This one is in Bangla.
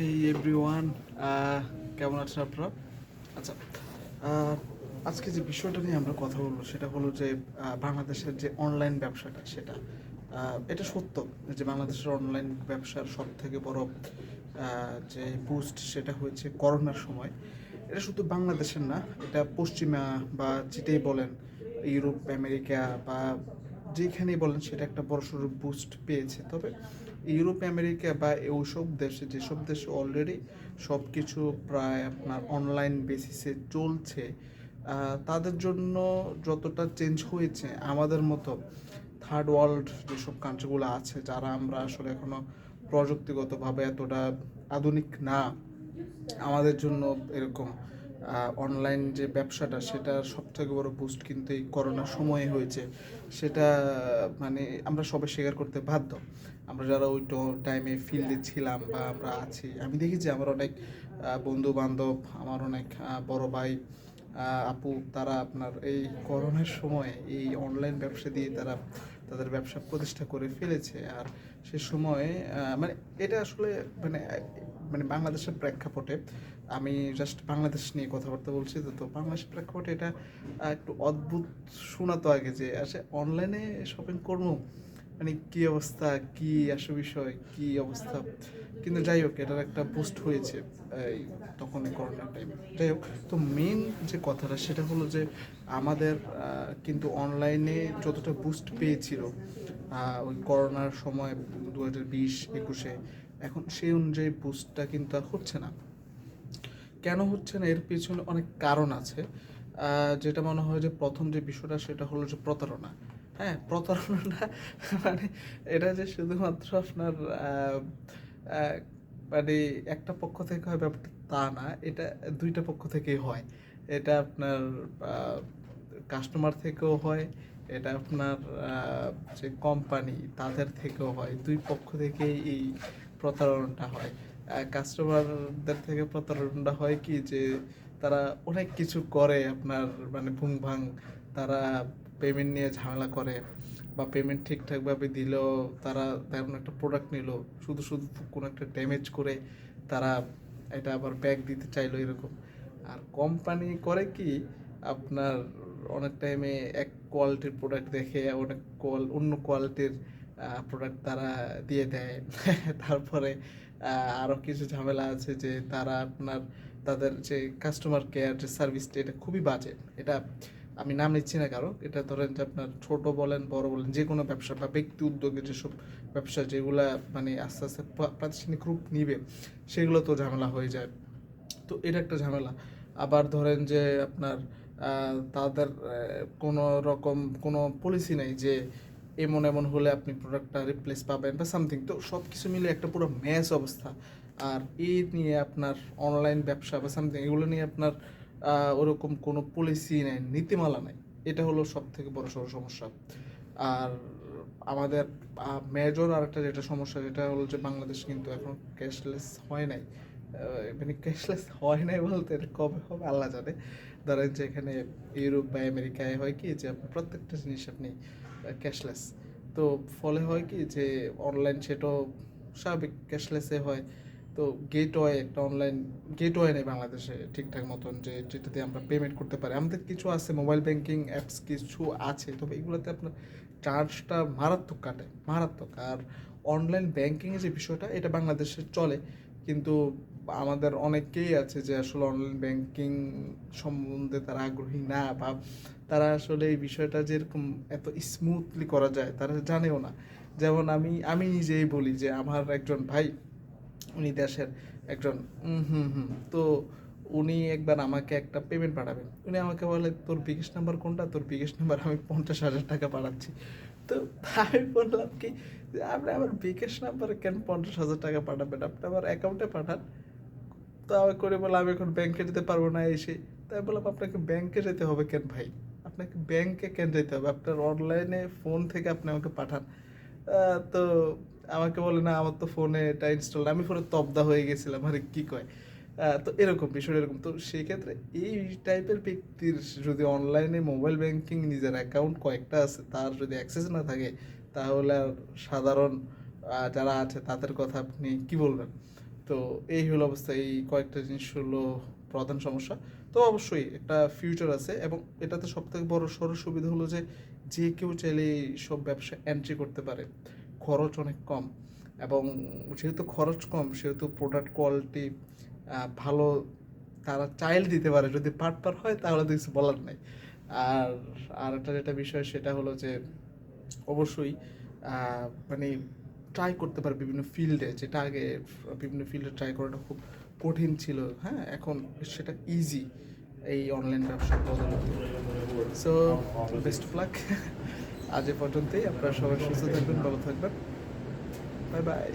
হেই এভরিওয়ান, কেমন আছেন আপনারা? আচ্ছা, আহ, আজকে যে বিষয়টা নিয়ে আমরা কথা বলবো সেটা হলো যে বাংলাদেশের যে অনলাইন ব্যবসাটা সেটা এটা সত্য যে বাংলাদেশের অনলাইন ব্যবসার সব থেকে বড় যে বুস্ট সেটা হয়েছে করোনার সময়। এটা শুধু বাংলাদেশের না, এটা পশ্চিমা বা যেটাই বলেন, ইউরোপ আমেরিকা বা যেখানেই বলেন সেটা একটা বড়সড় বুস্ট পেয়েছে। তবে ইউরোপ আমেরিকা বা ওইসব দেশে, যেসব দেশে অলরেডি সব কিছু প্রায় আপনার অনলাইন বেসিসে চলছে, তাদের জন্য যতটা চেঞ্জ হয়েছে, আমাদের মতো থার্ড ওয়ার্ল্ড যেসব কান্ট্রিগুলো আছে, যারা আমরা আসলে এখনও প্রযুক্তিগতভাবে এতটা আধুনিক না, আমাদের জন্য এরকম অনলাইন যে ব্যবসাটা সেটার সবথেকে বড় বুস্ট কিন্তু এই করোনার সময়ে হয়েছে। সেটা মানে আমরা সবাই স্বীকার করতে বাধ্য। আমরা যারা ওই টাইমে ফিল্ডে ছিলাম বা আমরা আছি, আমি দেখেছি আমার অনেক বন্ধু বান্ধব, আমার অনেক বড় ভাই, আপু, তারা আপনার এই করোনার সময় এই অনলাইন ব্যবসা দিয়ে তারা তাদের ব্যবসা প্রতিষ্ঠা করে ফেলেছে। আর সে সময় মানে এটা আসলে মানে মানে বাংলাদেশের প্রেক্ষাপটে, আমি জাস্ট বাংলাদেশ নিয়ে কথাবার্তা বলছি, তো বাংলাদেশের প্রেক্ষাপটে এটা একটু অদ্ভুত শোনাতো আগে যে আসলে অনলাইনে শপিং করবো, মানে কী অবস্থা, কী আসল বিষয়, কী অবস্থা। কিন্তু যাই হোক, এটার একটা বুস্ট হয়েছে এই তখন করোনার টাইমে। যাই হোক, তো মেন যে কথাটা সেটা হলো যে আমাদের কিন্তু অনলাইনে যতটা বুস্ট পেয়েছিল ওই করোনার সময় 2020-21-এ, এখন সেই অনুযায়ী বুস্টটা কিন্তু আর হচ্ছে না। কেন হচ্ছে না, এর পেছনে অনেক কারণ আছে। যেটা মনে হয় যে প্রথম যে বিষয়টা সেটা হলো যে প্রতারণা। হ্যাঁ, প্রতারণাটা মানে এটা যে শুধুমাত্র আপনার আহ, মানে একটা পক্ষ থেকে হয় ব্যাপারটা তা না, এটা দুইটা পক্ষ থেকেই হয়। এটা আপনার কাস্টমার থেকেও হয়, এটা আপনার যে কোম্পানি তাদের থেকেও হয়, দুই পক্ষ থেকেই এই প্রতারণাটা হয়। কাস্টমারদের থেকে প্রতারণাটা হয় কি যে তারা অনেক কিছু করে আপনার, মানে ভুং ভাং, তারা পেমেন্ট নিয়ে ঝামেলা করে, বা পেমেন্ট ঠিকঠাকভাবে দিলেও তারা তেমন একটা প্রোডাক্ট নিল, শুধু শুধু কোনো একটা ড্যামেজ করে তারা এটা আবার ব্যাক দিতে চাইলো এরকম। আর কোম্পানি করে কি আপনার অনেক টাইমে এক কোয়ালিটির প্রোডাক্ট দেখে অনেক অন্য কোয়ালিটির প্রোডাক্ট তারা দিয়ে দেয়। তারপরে আরও কিছু ঝামেলা আছে যে তারা আপনার তাদের যে কাস্টমার কেয়ার যে সার্ভিসটা, এটা খুবই বাজে। এটা আমি নাম নিচ্ছি না কারো, এটা ধরেন যে আপনার ছোট বলেন বড় বলেন যে কোনো ব্যবসা বা ব্যক্তি উদ্যোগে যেসব ব্যবসা যেগুলা মানে আস্তে আস্তে প্রাতিষ্ঠানিক রূপ নিবে, সেগুলো তো ঝামেলা হয়ে যায়। তো এটা একটা ঝামেলা। আবার ধরেন যে আপনার তাদের কোনো রকম কোনো পলিসি নেই যে এমন এমন হলে আপনি প্রোডাক্টটা রিপ্লেস পাবেন বা সামথিং। তো সব কিছু মিলে একটা পুরো ম্যাচ অবস্থা। আর এই নিয়ে আপনার অনলাইন ব্যবসা বা সামথিং এগুলো নিয়ে আপনার ওরকম কোনো পলিসি নেই, নীতিমালা নেই। এটা হলো সব থেকে বড় সড় সমস্যা। আর আমাদের মেজর আরেকটা যেটা সমস্যা, যেটা হলো যে বাংলাদেশ কিন্তু এখন ক্যাশলেস হয় নাই। মানে ক্যাশলেস হয় নাই বলতে এটা কবে হবে আল্লাহ জানে। ধরেন যে এখানে ইউরোপ বা আমেরিকায় হয় কি যে আপনি প্রত্যেকটা জিনিস আপনি ক্যাশলেস। তো ফলে হয় কি যে অনলাইন সেটাও স্বাভাবিক ক্যাশলেসে হয়। তো গেটওয়ে, একটা অনলাইন গেটওয়ে নেই বাংলাদেশে ঠিকঠাক মতন, যে যেটাতে আমরা পেমেন্ট করতে পারি। আমাদের কিছু আছে, মোবাইল ব্যাংকিং অ্যাপস কিছু আছে, তবে এগুলোতে আপনার চার্জটা মারাত্মক কাটে, মারাত্মক। আর অনলাইন ব্যাংকিংয়ে যে বিষয়টা, এটা বাংলাদেশে চলে, কিন্তু আমাদের অনেকেই আছে যে আসলে অনলাইন ব্যাংকিং সম্বন্ধে তারা আগ্রহী না, বা তারা আসলে এই বিষয়টা যেরকম এত স্মুথলি করা যায় তারা জানেও না। যেমন আমি আমি নিজেই বলি যে আমার একজন ভাই, উনি দেশের একজন তো উনি একবার আমাকে একটা পেমেন্ট পাঠাবেন, উনি আমাকে বলে তোর বিকাশ নাম্বার কোনটা, তোর বিকাশ নাম্বার, আমি 50,000 টাকা পাঠাচ্ছি। তো আমি বললাম কি যে আপনি আমার বিকাশ নাম্বারে কেন 50,000 টাকা পাঠাবেন, আপনি আমার অ্যাকাউন্টে পাঠান। তো আমি করে বলে আমি এখন ব্যাংকে যেতে পারবো না এসে। তাই বললাম আপনাকে ব্যাংকে যেতে হবে কেন ভাই, আপনাকে ব্যাংকে কেন যেতে হবে, আপনার অনলাইনে ফোন থেকে আপনি আমাকে পাঠান। তো আমাকে বলে না আমার তো ফোনে এটা ইনস্টল, আমি ফোনে তবদা হয়ে গেছিলাম, আরে কি কয়। তো এরকম বিষয় এরকম। তো সেই ক্ষেত্রে এই টাইপের ব্যক্তির যদি অনলাইনে মোবাইল ব্যাংকিং নিজের অ্যাকাউন্ট কয়েকটা আছে তার যদি অ্যাক্সেস না থাকে, তাহলে আর সাধারণ যারা আছে তাদের কথা আপনি কি বলবেন। তো তো এই হলো অবস্থা, এই কয়েকটা জিনিস হলো প্রধান সমস্যা। তো অবশ্যই একটা ফিউচার আছে, এবং এটাতে সবথেকে বড় সড়ো সুবিধা হলো যে যে কেউ চাইলে সব ব্যবসা এন্ট্রি করতে পারে, খরচ অনেক কম, এবং যেহেতু খরচ কম সেহেতু প্রোডাক্ট কোয়ালিটি ভালো, তারা চাইলে দিতে পারে, যদি পার্টনার হয় তাহলে তো কিছু বলার নাই। আর আর একটা যেটা বিষয় সেটা হলো যে অবশ্যই মানে ট্রাই করতে পারে বিভিন্ন ফিল্ডে, যেটা আগে বিভিন্ন ফিল্ডে ট্রাই করাটা খুব কঠিন ছিল, হ্যাঁ এখন সেটা ইজি এই অনলাইন ব্যবসার বদলতে। So best of luck. আজ এ পর্যন্তই, আপনারা সবাই সুস্থ থাকবেন, ভালো থাকবেন, বাই বাই।